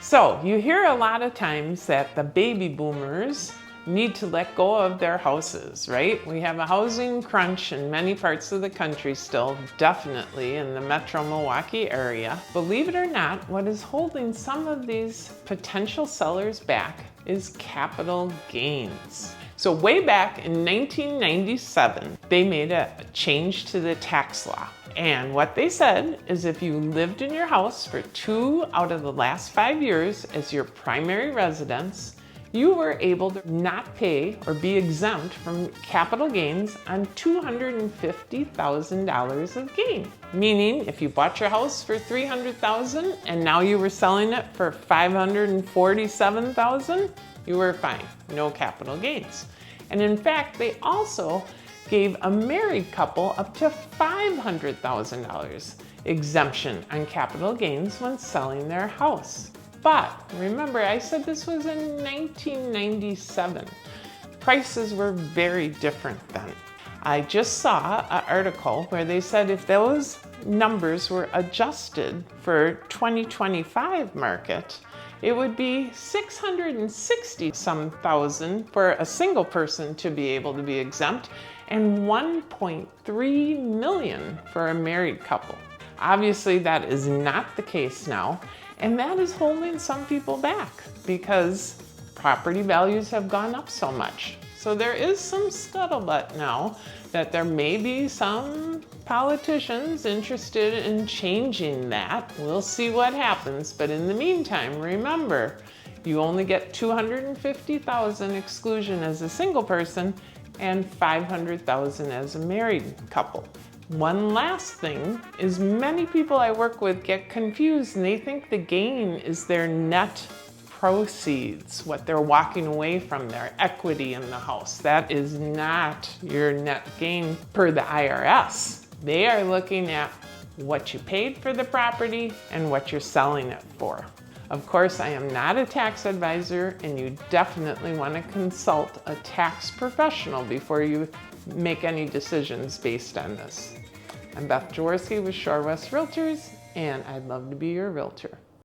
So you hear a lot of times that the baby boomers need to let go of their houses, right? We have a housing crunch in many parts of the country still, definitely in the metro Milwaukee area. Believe it or not, what is holding some of these potential sellers back is capital gains. So way back in 1997, they made a change to the tax law. And what they said is if you lived in your house for 2 out of the last 5 years as your primary residence, you were able to not pay or be exempt from capital gains on $250,000 of gain. Meaning if you bought your house for $300,000 and now you were selling it for $547,000, you were fine, no capital gains. And in fact, they also gave a married couple up to $500,000 exemption on capital gains when selling their house. But remember, I said this was in 1997. Prices were very different then. I just saw an article where they said if those numbers were adjusted for 2025 market, it would be $660-some thousand for a single person to be able to be exempt and $1.3 million for a married couple. Obviously, that is not the case now, and that is holding some people back because property values have gone up so much. So there is some scuttlebutt now that there may be some politicians interested in changing that. We'll see what happens, but in the meantime, remember, you only get $250,000 exclusion as a single person and $500,000 as a married couple. One last thing is many people I work with get confused and they think the gain is their net proceeds, what they're walking away from, their equity in the house. That is not your net gain per the IRS. They are looking at what you paid for the property and what you're selling it for. Of course, I am not a tax advisor, and you definitely want to consult a tax professional before you make any decisions based on this. I'm Beth Jaworski with Shore West Realtors, and I'd love to be your realtor.